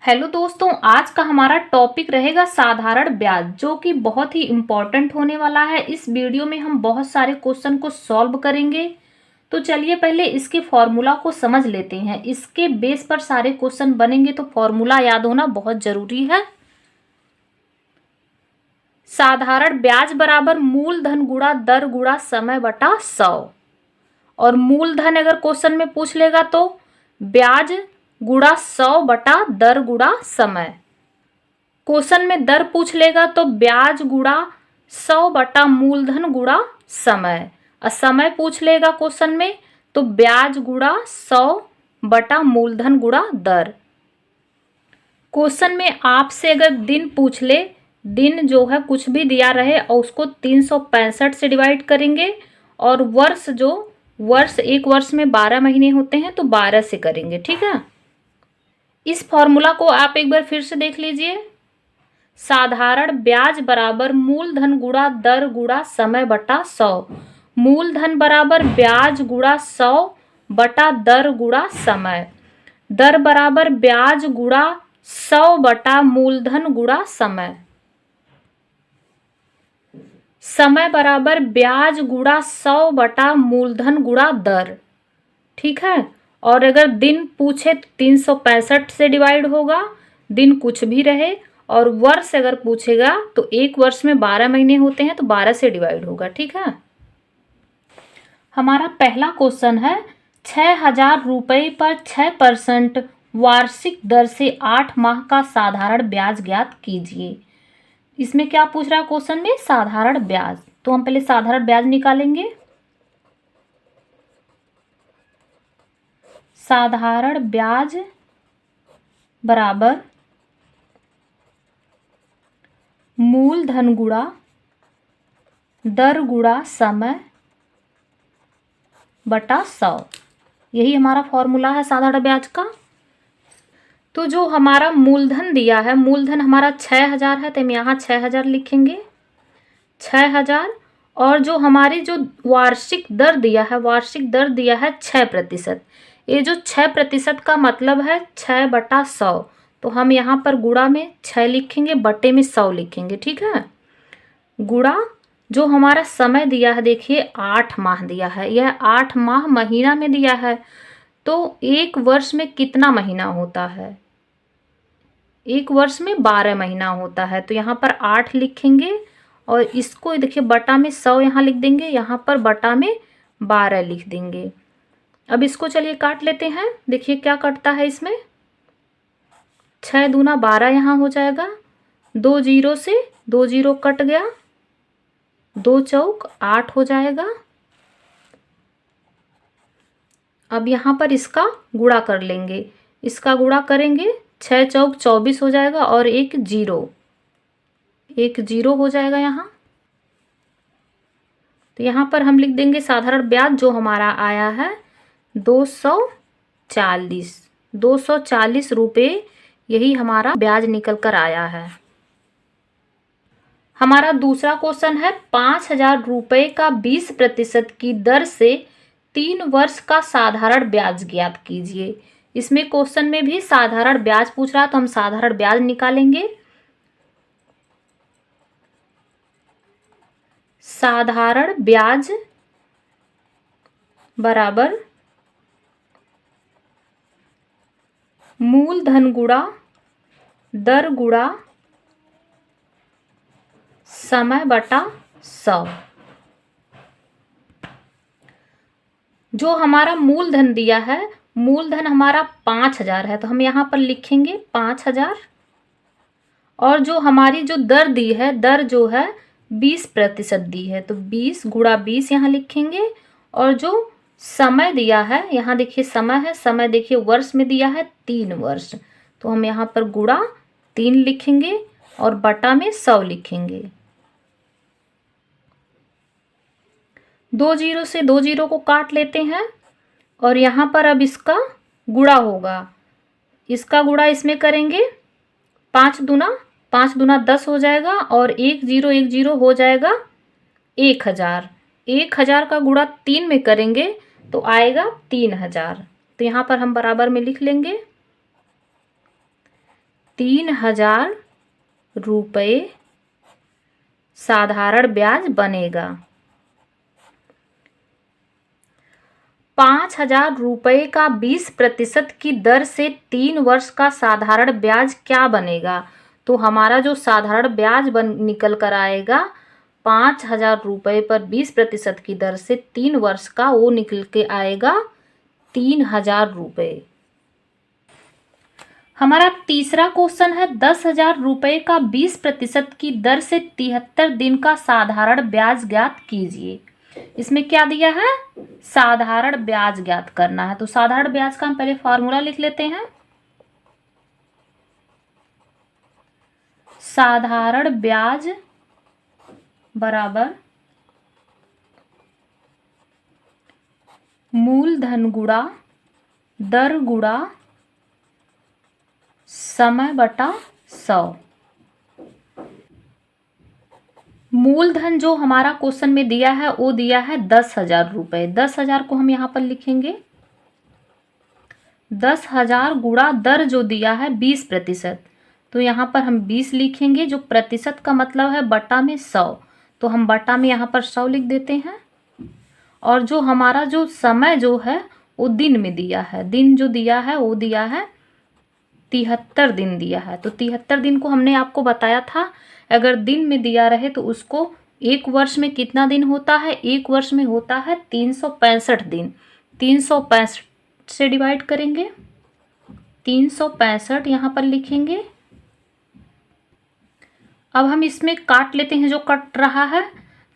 Hello दोस्तों, आज का हमारा टॉपिक रहेगा साधारण ब्याज, जो कि बहुत ही इम्पोर्टेंट होने वाला है। इस वीडियो में हम बहुत सारे क्वेश्चन को सॉल्व करेंगे। तो चलिए पहले इसके फॉर्मूला को समझ लेते हैं। इसके बेस पर सारे क्वेश्चन बनेंगे, तो फॉर्मूला याद होना बहुत जरूरी है। साधारण ब्याज बराबर मूलधन गुणा दर गुणा समय बटा 100। और मूलधन अगर क्वेश्चन में पूछ लेगा तो ब्याज गुणा 100 बटा दर गुणा समय। क्वेश्चन में दर पूछ लेगा तो ब्याज गुणा 100 बटा मूलधन गुणा समय। और समय पूछ लेगा क्वेश्चन में तो ब्याज गुणा 100 बटा मूलधन गुणा दर। क्वेश्चन में आपसे अगर दिन पूछ ले, दिन जो है कुछ भी दिया रहे और उसको 365 से डिवाइड करेंगे। और वर्ष एक वर्ष में 12 महीने होते हैं तो 12 से करेंगे। ठीक है, इस फॉर्मूला को आप एक बार फिर से देख लीजिए। साधारण ब्याज बराबर मूलधन गुणा दर गुणा समय बटा 100। मूलधन बराबर ब्याज गुणा 100 बटा दर गुणा समय। दर बराबर ब्याज गुणा 100 बटा मूलधन गुणा समय। समय बराबर ब्याज गुणा 100 बटा मूलधन गुणा दर। ठीक है, और अगर दिन पूछे तो 365 से डिवाइड होगा, दिन कुछ भी रहे। और वर्ष अगर पूछेगा तो एक वर्ष में 12 महीने होते हैं तो 12 से डिवाइड होगा। ठीक है, हमारा पहला क्वेश्चन है 6,000 रुपये पर 6% वार्षिक दर से 8 माह का साधारण ब्याज ज्ञात कीजिए। इसमें क्या पूछ रहा है क्वेश्चन में? साधारण ब्याज। तो हम पहले साधारण ब्याज निकालेंगे। साधारण ब्याज बराबर मूलधन गुणा दर गुणा समय बटा 100। यही हमारा फॉर्मूला है साधारण ब्याज का। तो जो हमारा मूलधन दिया है, मूलधन हमारा 6,000 है तो हम यहाँ 6,000 लिखेंगे, 6,000। और जो हमारी जो वार्षिक दर दिया है, वार्षिक दर दिया है 6%। ये जो 6% का मतलब है 6 बटा 100। तो हम यहाँ पर गुणा में 6 लिखेंगे, बटे में 100 लिखेंगे। ठीक है, गुणा जो हमारा समय दिया है, देखिए 8 माह दिया है, यह 8 माह महीना में दिया है। तो एक वर्ष में कितना महीना होता है? एक वर्ष में 12 महीना होता है। तो यहाँ पर 8 लिखेंगे और इसको देखिए बटा में 100 यहाँ लिख देंगे, यहाँ पर बटा में 12 लिख देंगे। अब इसको चलिए काट लेते हैं। देखिए क्या कटता है इसमें, 6 दूना 12 यहाँ हो जाएगा, 2 जीरो से 2 जीरो कट गया, 2 चौक 8 हो जाएगा। अब यहाँ पर इसका गुणा कर लेंगे, इसका गुणा करेंगे, 6 चौक 24 हो जाएगा और एक जीरो हो जाएगा यहाँ। तो यहाँ पर हम लिख देंगे साधारण ब्याज जो हमारा आया है 240 रुपये। यही हमारा ब्याज निकल कर आया है। हमारा दूसरा क्वेश्चन है 5,000 रुपये का 20% की दर से 3 वर्ष का साधारण ब्याज ज्ञात कीजिए। इसमें क्वेश्चन में भी साधारण ब्याज पूछ रहा है तो हम साधारण ब्याज निकालेंगे। साधारण ब्याज बराबर मूलधन गुणा दर गुणा समय बटा 100। जो हमारा मूलधन दिया है, मूलधन हमारा 5,000 है तो हम यहाँ पर लिखेंगे 5,000। और जो हमारी जो दर दी है, दर जो है 20% दी है तो 20 गुणा 20 यहाँ लिखेंगे। और जो समय दिया है, यहाँ देखिए समय है, समय देखिए वर्ष में दिया है 3 वर्ष, तो हम यहाँ पर गुणा 3 लिखेंगे और बटा में 100 लिखेंगे। 2 जीरो से 2 जीरो को काट लेते हैं और यहाँ पर अब इसका गुणा होगा, इसका गुणा इसमें करेंगे, 5 दूना 10 हो जाएगा और 1 जीरो हो जाएगा 1,000। 1,000 का गुणा 3 में करेंगे तो आएगा 3,000। तो यहाँ पर हम बराबर में लिख लेंगे ₹3000 साधारण ब्याज बनेगा। ₹5000 का 20% की दर से 3 वर्ष का साधारण ब्याज क्या बनेगा? तो हमारा जो साधारण ब्याज निकल कर आएगा ₹5000 पर 20% की दर से 3 वर्ष का, वो निकल के आएगा ₹3000। हमारा तीसरा क्वेश्चन है ₹10,000 का 20% की दर से 73 दिन का साधारण ब्याज ज्ञात कीजिए। इसमें क्या दिया है? साधारण ब्याज ज्ञात करना है। तो साधारण ब्याज का हम पहले फॉर्मूला लिख लेते हैं। साधारण ब्याज बराबर मूलधन गुणा दर गुणा समय बटा 100। मूलधन जो हमारा क्वेश्चन में दिया है वो दिया है ₹10,000। 10,000 को हम यहाँ पर लिखेंगे 10,000 गुणा दर जो दिया है 20%, तो यहाँ पर हम 20 लिखेंगे, जो प्रतिशत का मतलब है बटा में 100, तो हम बटा में यहाँ पर 100 लिख देते हैं। और जो हमारा जो समय जो है वो दिन में दिया है, दिन जो दिया है वो दिया है 73 दिन दिया है। तो 73 दिन को हमने आपको बताया था, अगर दिन में दिया रहे तो उसको एक वर्ष में कितना दिन होता है? एक वर्ष में होता है 365 दिन। 365 से डिवाइड करेंगे, 365 यहाँ पर लिखेंगे। अब हम इसमें काट लेते हैं जो कट रहा है।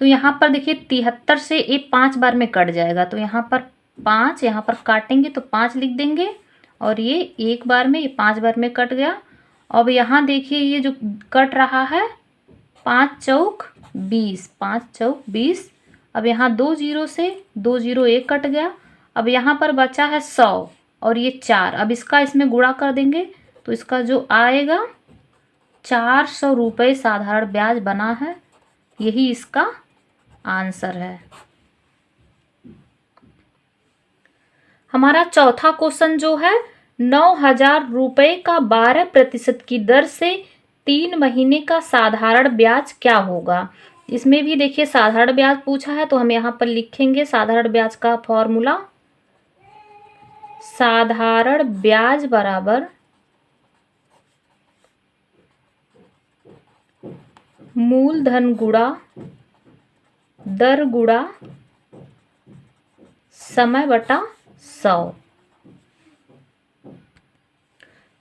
तो यहाँ पर देखिए 73 से ये 5 बार में कट जाएगा, तो यहाँ पर 5, यहाँ पर काटेंगे तो 5 लिख देंगे, और ये एक बार में, ये 5 बार में कट गया। अब यहाँ देखिए ये जो कट रहा है 5 चौक 20, 5 चौक 20। अब यहाँ 2 जीरो से 2 जीरो एक कट गया। अब यहाँ पर बचा है 100 और ये 4। अब इसका इसमें गुणा कर देंगे तो इसका जो आएगा ₹400 साधारण ब्याज बना है। यही इसका आंसर है। हमारा चौथा क्वेश्चन जो है ₹9,000 का 12% की दर से 3 महीने का साधारण ब्याज क्या होगा? इसमें भी देखिए साधारण ब्याज पूछा है, तो हम यहाँ पर लिखेंगे साधारण ब्याज का फॉर्मूला। साधारण ब्याज बराबर मूलधन गुणा दर गुणा समय बटा 100।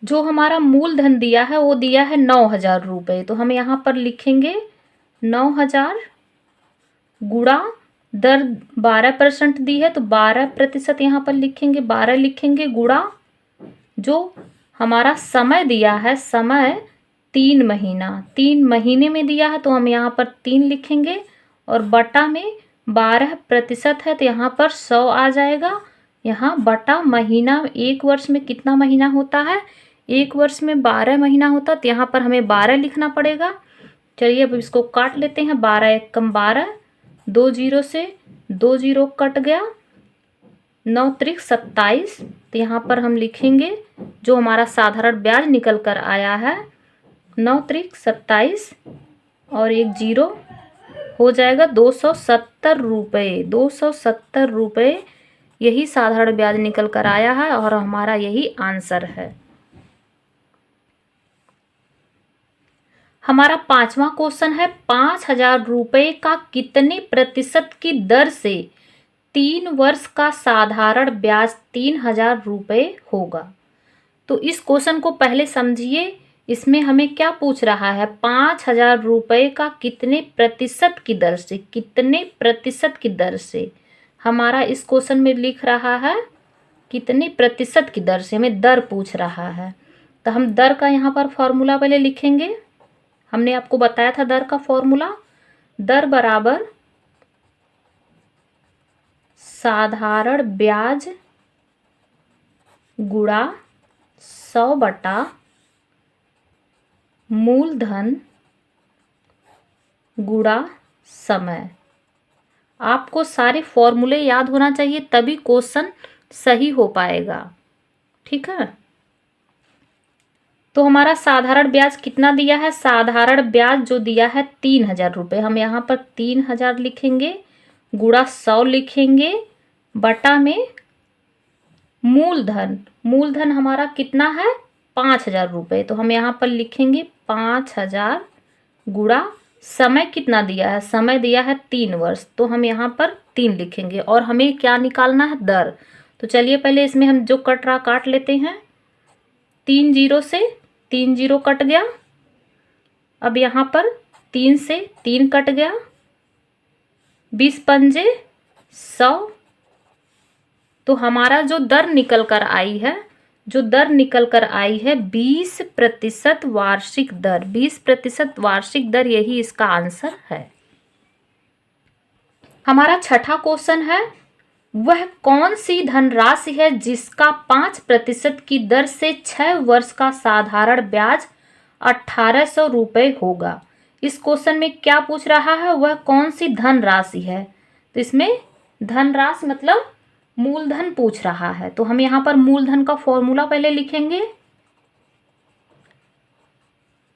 जो हमारा मूलधन दिया है वो दिया है ₹9,000, तो हम यहाँ पर लिखेंगे 9,000 गुणा दर 12% दी है, तो 12% यहाँ पर लिखेंगे, 12 लिखेंगे, गुणा जो हमारा समय दिया है, समय 3 महीना, 3 महीने में दिया है, तो हम यहाँ पर 3 लिखेंगे, और बटा में 12% है तो यहाँ पर 100 आ जाएगा। यहाँ बटा महीना, एक वर्ष में कितना महीना होता है? एक वर्ष में 12 महीना होता, तो यहाँ पर हमें 12 लिखना पड़ेगा। चलिए अब इसको काट लेते हैं। 12 एक कम 12, 2 जीरो से 2 जीरो कट गया, 9 त्रिक 27। तो यहाँ पर हम लिखेंगे जो हमारा साधारण ब्याज निकल कर आया है 9 त्रिक 27 और एक जीरो हो जाएगा ₹270। ₹270 यही साधारण ब्याज निकल कर आया है और हमारा यही आंसर है। हमारा पांचवा क्वेश्चन है ₹5,000 का कितने प्रतिशत की दर से 3 वर्ष का साधारण ब्याज ₹3,000 होगा? तो इस क्वेश्चन को पहले समझिए। इसमें हमें क्या पूछ रहा है? ₹5,000 का कितने प्रतिशत की दर से, कितने प्रतिशत की दर से। हमारा इस क्वेश्चन में लिख रहा है कितने प्रतिशत की दर से, हमें दर पूछ रहा है। तो हम दर का यहाँ पर फॉर्मूला पहले लिखेंगे। हमने आपको बताया था दर का फॉर्मूला। दर बराबर साधारण ब्याज गुणा 100 बटा मूलधन गुणा समय। आपको सारे फॉर्मूले याद होना चाहिए, तभी क्वेश्चन सही हो पाएगा। ठीक है। तो हमारा साधारण ब्याज कितना दिया है? साधारण ब्याज जो दिया है 3,000 रुपये। हम यहाँ पर 3,000 लिखेंगे, गुणा 100 लिखेंगे, बटा में मूलधन। मूलधन हमारा कितना है? 5,000 रुपये। तो हम यहाँ पर लिखेंगे 5,000 गुणा समय कितना दिया है? समय दिया है 3 वर्ष, तो हम यहाँ पर 3 लिखेंगे। और हमें क्या निकालना है? दर। तो चलिए पहले इसमें हम जो कट रहा काट लेते हैं। 3 जीरो से 3 जीरो कट गया। अब यहाँ पर 3 से 3 कट गया। 20 पंजे 100। तो हमारा जो दर निकल कर आई है, 20% वार्षिक दर। 20% वार्षिक दर, यही इसका आंसर है। हमारा छठा क्वेश्चन है, वह कौन सी धनराशि है जिसका 5% की दर से 6 वर्ष का साधारण ब्याज 1,800 रुपये होगा। इस क्वेश्चन में क्या पूछ रहा है? वह कौन सी धनराशि है। तो इसमें धनराशि मतलब मूलधन पूछ रहा है। तो हम यहाँ पर मूलधन का फॉर्मूला पहले लिखेंगे।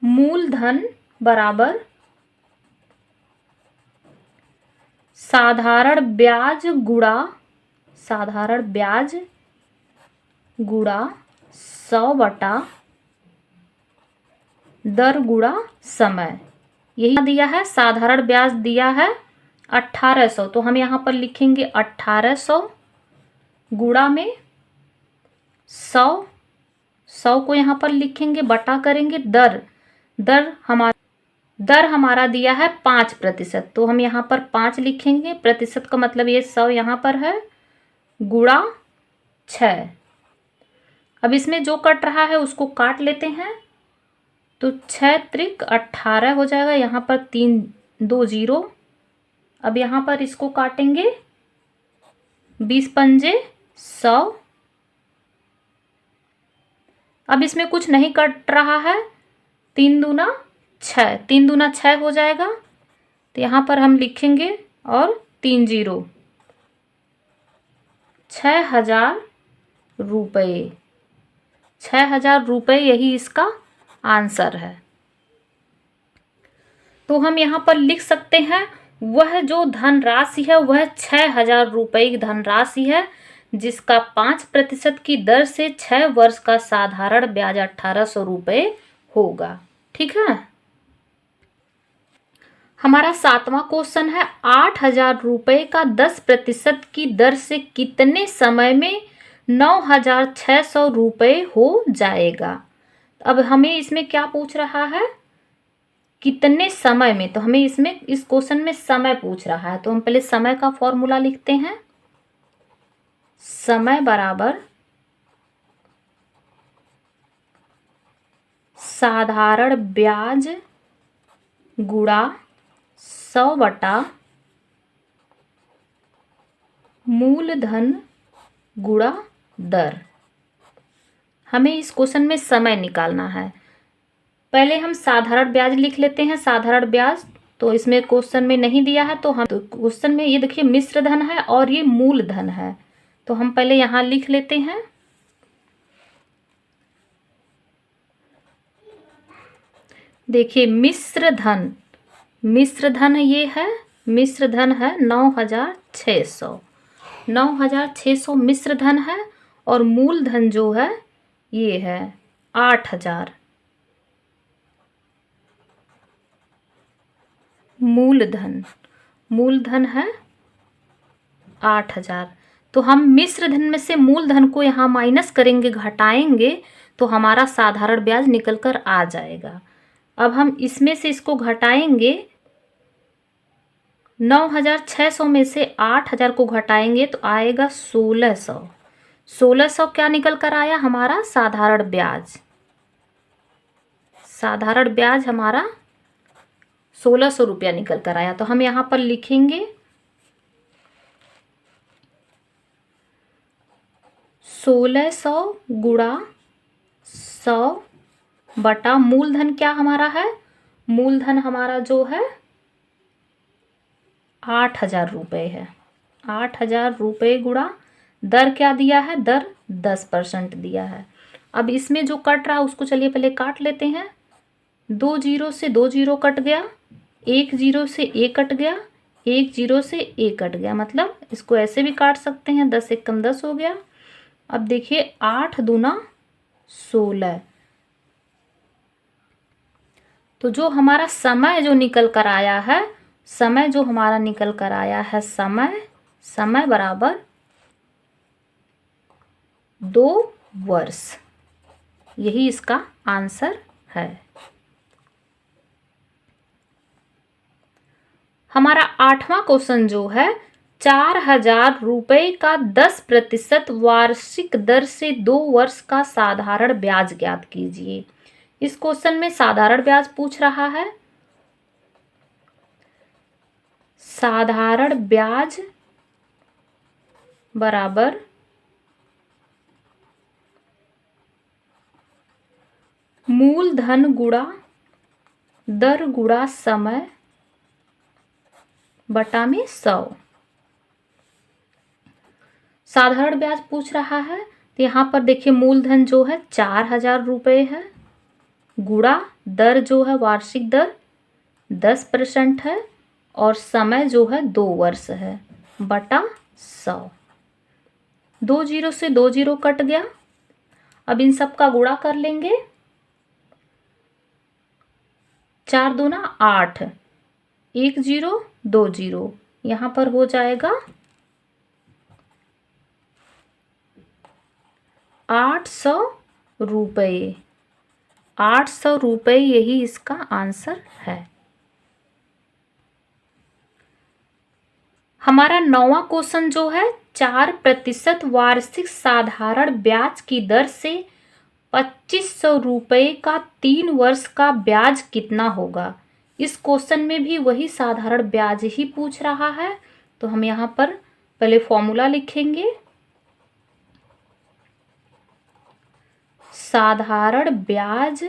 मूलधन बराबर साधारण ब्याज गुणा 100 बटा दर गुणा समय। यही दिया है। साधारण ब्याज दिया है 1,800, तो हम यहाँ पर लिखेंगे 1,800 गुणा में 100 को यहाँ पर लिखेंगे, बटा करेंगे दर। दर हमारा दिया है 5%, तो हम यहाँ पर 5 लिखेंगे। प्रतिशत का मतलब ये 100 यहाँ पर है, गुणा 6। अब इसमें जो कट रहा है उसको काट लेते हैं। तो 6 त्रिक 18 हो जाएगा। यहाँ पर 3 2 जीरो। अब यहाँ पर इसको काटेंगे। 20 पंजे 100। अब इसमें कुछ नहीं कट रहा है। 3 दूना 6, 3 दूना 6 हो जाएगा। तो यहाँ पर हम लिखेंगे और 3 जीरो, 6,000 रुपये। 6,000 रुपये, यही इसका आंसर है। तो हम यहाँ पर लिख सकते हैं, वह जो धनराशि है वह 6,000 रुपये की धनराशि है जिसका 5% की दर से 6 वर्ष का साधारण ब्याज 1,800 रुपये होगा। ठीक है। हमारा 7वां क्वेश्चन है, 8,000 रुपये का 10% की दर से कितने समय में 9,600 रुपये हो जाएगा। अब हमें इसमें क्या पूछ रहा है? कितने समय में। तो हमें इसमें इस क्वेश्चन में समय पूछ रहा है। तो हम पहले समय का फॉर्मूला लिखते हैं। समय बराबर साधारण ब्याज गुणा 100 बटा मूलधन गुणा दर। हमें इस क्वेश्चन में समय निकालना है। पहले हम साधारण ब्याज लिख लेते हैं। साधारण ब्याज तो इसमें क्वेश्चन में नहीं दिया है, तो हम क्वेश्चन में ये देखिए मिश्र धन है और ये मूलधन है, तो हम पहले यहाँ लिख लेते हैं। देखिए मिश्र धन ये है, मिश्र धन है 9,600। 9,600 मिश्र धन है और मूलधन जो है ये है 8,000। मूलधन है 8,000। तो हम मिश्र धन में से मूलधन को यहाँ माइनस करेंगे, घटाएंगे, तो हमारा साधारण ब्याज निकल कर आ जाएगा। अब हम इसमें से इसको घटाएंगे। 9,600 में से 8,000 को घटाएंगे तो आएगा 1,600। 1,600 क्या निकल कर आया? हमारा साधारण ब्याज। साधारण ब्याज हमारा 1,600 रुपया निकल कर आया। तो हम यहाँ पर लिखेंगे 1,600 गुणा 100 बटा मूलधन क्या हमारा है? मूलधन हमारा जो है 8,000 रुपये है। 8,000 रुपये गुणा दर क्या दिया है? दर 10% दिया है। अब इसमें जो कट रहा है उसको चलिए पहले काट लेते हैं। 2 जीरो से 2 जीरो कट गया, 1 जीरो से 1 कट गया, 1 जीरो से 1 कट गया, मतलब इसको ऐसे भी काट सकते हैं। 10 एकम 10 हो गया। अब देखिए 8 दूना 16। तो जो हमारा समय जो निकल कर आया है, समय जो हमारा निकल कर आया है, समय बराबर 2 वर्ष। यही इसका आंसर है। हमारा 8वां क्वेश्चन जो है, 4,000 रुपए का 10% वार्षिक दर से 2 वर्ष का साधारण ब्याज ज्ञात कीजिए। इस क्वेश्चन में साधारण ब्याज पूछ रहा है। साधारण ब्याज बराबर मूलधन गुणा दर गुणा समय बटा में 100। साधारण ब्याज पूछ रहा है तो यहाँ पर देखिए मूलधन जो है 4,000 रुपये है, गुणा दर जो है वार्षिक दर 10% है, और समय जो है 2 वर्ष है, बटा 100। 2 जीरो से 2 जीरो कट गया। अब इन सब का गुणा कर लेंगे। 4 दूना 8, 1 जीरो 2 जीरो, यहाँ पर हो जाएगा 800 रुपये। 800 रुपये यही इसका आंसर है। हमारा 9वां क्वेश्चन जो है, 4% वार्षिक साधारण ब्याज की दर से 2500 रुपये का 3 वर्ष का ब्याज कितना होगा। इस क्वेश्चन में भी वही साधारण ब्याज ही पूछ रहा है। तो हम यहाँ पर पहले फॉर्मूला लिखेंगे। साधारण ब्याज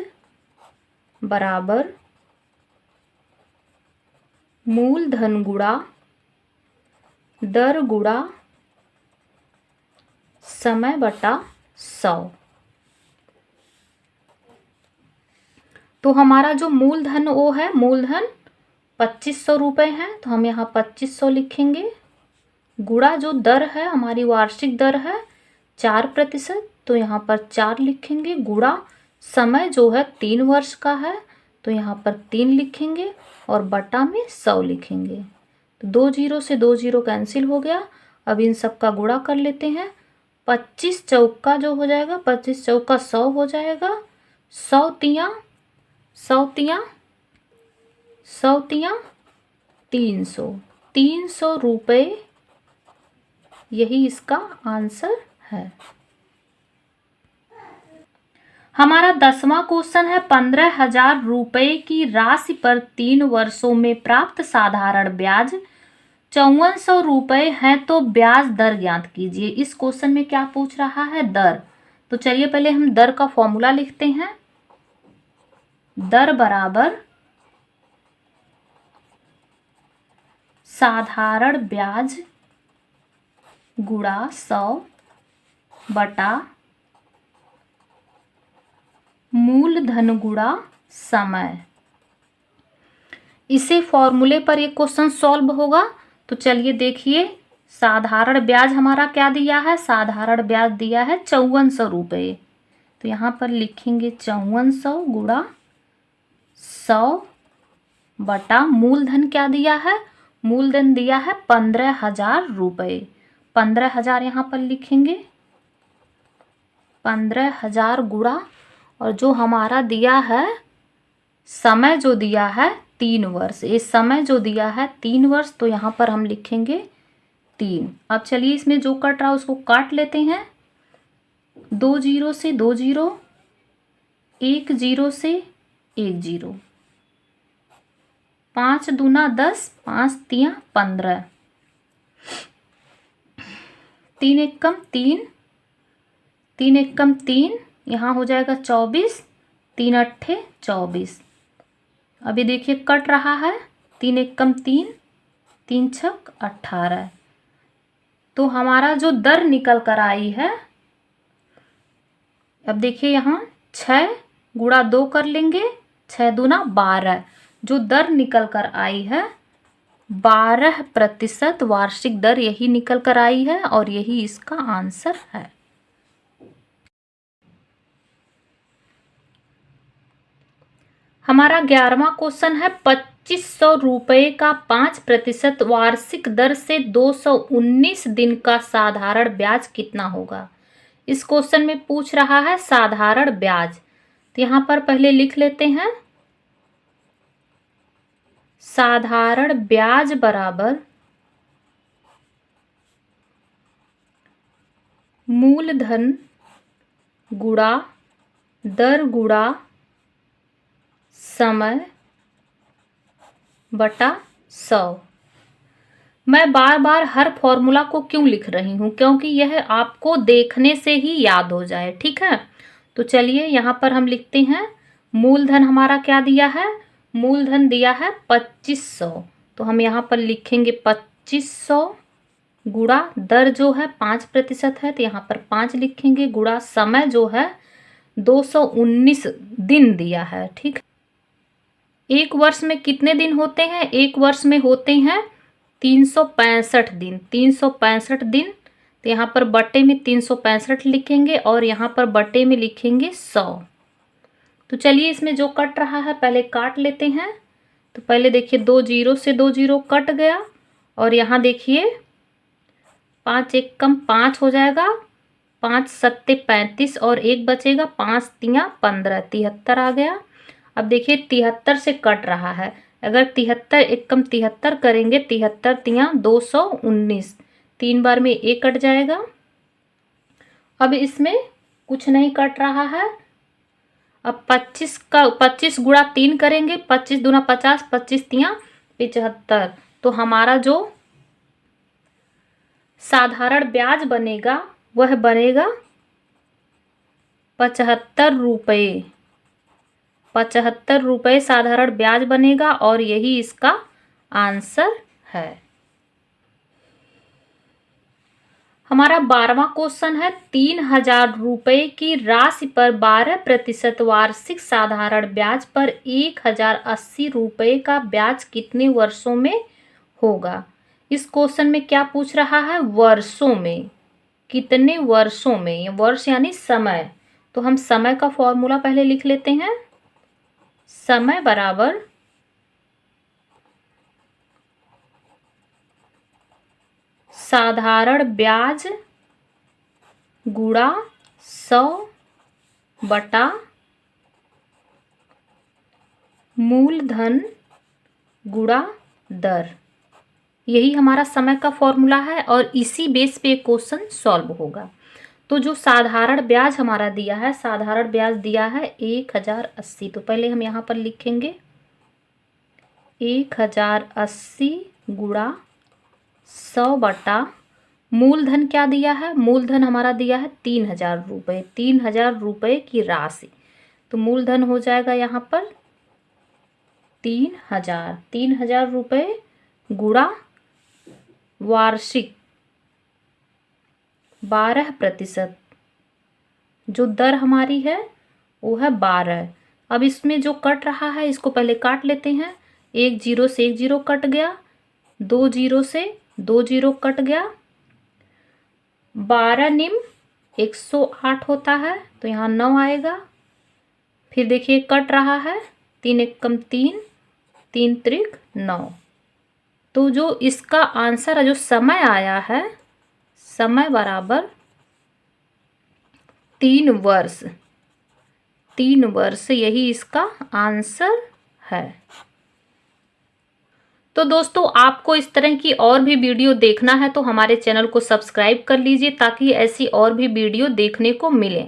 बराबर मूलधन गुणा दर गुणा समय बटा 100। तो हमारा जो मूलधन वो है, मूलधन 2500 रुपये है, तो हम यहाँ 2500 लिखेंगे। गुणा जो दर है हमारी वार्षिक दर है 4%, तो यहाँ पर 4 लिखेंगे। गुणा समय जो है 3 वर्ष का है, तो यहाँ पर 3 लिखेंगे, और बटा में 100 लिखेंगे। तो 2 जीरो से 2 जीरो कैंसिल हो गया। अब इन सब का गुणा कर लेते हैं। 25 चौका जो हो जाएगा, 25 चौका 100 हो जाएगा। 100 तियाँ 300। 300 रुपये यही इसका आंसर है। हमारा 10वां क्वेश्चन है, 15,000 रुपये की राशि पर 3 वर्षों में प्राप्त साधारण ब्याज 5400 रुपये है, तो ब्याज दर ज्ञात कीजिए। इस क्वेश्चन में क्या पूछ रहा है, दर। तो चलिए पहले हम दर का फॉर्मूला लिखते हैं। दर बराबर साधारण ब्याज गुणा 100 बटा मूलधन गुणा समय। इसे फॉर्मूले पर एक क्वेश्चन सॉल्व होगा। तो चलिए देखिए, साधारण ब्याज हमारा क्या दिया है, साधारण ब्याज दिया है 5400 रुपये। तो यहाँ पर लिखेंगे 5400 गुणा 100 बटा मूलधन क्या दिया है, मूलधन दिया है 15,000 रुपये। 15,000 यहाँ पर लिखेंगे, 15,000 गुणा, और जो हमारा दिया है समय जो दिया है 3 वर्ष, ये समय जो दिया है 3 वर्ष, तो यहाँ पर हम लिखेंगे 3। अब चलिए इसमें जो कट रहा है उसको काट लेते हैं। 2 जीरो से 2 जीरो, 1 जीरो से 1 जीरो, 5 दूना 10, 5 तियाँ 15, 3 एकम 3, 3 एकम 3, यहाँ हो जाएगा 24, 3 अट्ठे 24। अभी देखिए कट रहा है, 3 एकम 3, 3 छक 18। तो हमारा जो दर निकल कर आई है, अब देखिए यहाँ 6 गुणा 2 कर लेंगे, 6 दूना 12। जो दर निकल कर आई है 12% वार्षिक दर यही निकल कर आई है और यही इसका आंसर है। हमारा 11वां क्वेश्चन है 2500 रुपये का 5% वार्षिक दर से 219 दिन का साधारण ब्याज कितना होगा। इस क्वेश्चन में पूछ रहा है साधारण ब्याज। तो यहाँ पर पहले लिख लेते हैं साधारण ब्याज बराबर मूलधन गुणा दर गुणा समय बटा 100। मैं बार बार हर फॉर्मूला को क्यों लिख रही हूँ, क्योंकि यह आपको देखने से ही याद हो जाए। ठीक है, तो चलिए यहाँ पर हम लिखते हैं मूलधन हमारा क्या दिया है, मूलधन दिया है 2500। तो हम यहाँ पर लिखेंगे 2500 गुणा दर जो है 5% है, तो यहाँ पर 5 लिखेंगे, गुणा समय जो है 219 दिन दिया है। ठीक, एक वर्ष में कितने दिन होते हैं, एक वर्ष में होते हैं 365 दिन, 365 दिन। तो यहाँ पर बटे में 365 लिखेंगे और यहाँ पर बटे में लिखेंगे 100। तो चलिए इसमें जो कट रहा है पहले काट लेते हैं। तो पहले देखिए 2 जीरो से 2 जीरो कट गया और यहाँ देखिए 5 एक कम 5 हो जाएगा, 5 सत्ते 35 और 1 बचेगा, 5 तियाँ 15, 73 आ गया। अब देखिए 73 से कट रहा है, अगर 73 एक कम 73 करेंगे, 73 तियाँ 219, 3 बार में 1 कट जाएगा। अब इसमें कुछ नहीं कट रहा है। अब 25 गुणा 3 करेंगे, 25 दूना 50, 25 तियाँ 75। तो हमारा जो साधारण ब्याज बनेगा वह बनेगा 75 रुपये। 75 रुपये साधारण ब्याज बनेगा और यही इसका आंसर है। हमारा 12वां क्वेश्चन है 3000 रुपये की राशि पर 12% वार्षिक साधारण ब्याज पर 1080 रुपये का ब्याज कितने वर्षों में होगा। इस क्वेश्चन में क्या पूछ रहा है, वर्षों में, कितने वर्षों में, वर्ष यानी समय। तो हम समय का फॉर्मूला पहले लिख लेते हैं, समय बराबर साधारण ब्याज गुणा 100 बटा मूलधन गुणा दर। यही हमारा समय का फॉर्मूला है और इसी बेस पे क्वेश्चन सॉल्व होगा। तो जो साधारण ब्याज हमारा दिया है, साधारण ब्याज दिया है 1080। तो पहले हम यहाँ पर लिखेंगे 1080 गुणा 100 बटा मूलधन क्या दिया है, मूलधन हमारा दिया है 3000 रुपये, 3000 रुपये की राशि। तो मूलधन हो जाएगा यहाँ पर 3000 रुपये गुणा वार्षिक 12%, जो दर हमारी है वो है 12। अब इसमें जो कट रहा है इसको पहले काट लेते हैं। 1 जीरो से 1 जीरो कट गया, 2 जीरो से 2 जीरो कट गया, 12 निम 108 होता है, तो यहाँ 9 आएगा। फिर देखिए कट रहा है, 3 एक कम 3, 3 त्रिक 9। तो जो इसका आंसर है, जो समय आया है, समय बराबर 3 वर्ष, 3 वर्ष, यही इसका आंसर है। तो दोस्तों आपको इस तरह की और भी वीडियो देखना है तो हमारे चैनल को सब्सक्राइब कर लीजिए ताकि ऐसी और भी वीडियो देखने को मिले।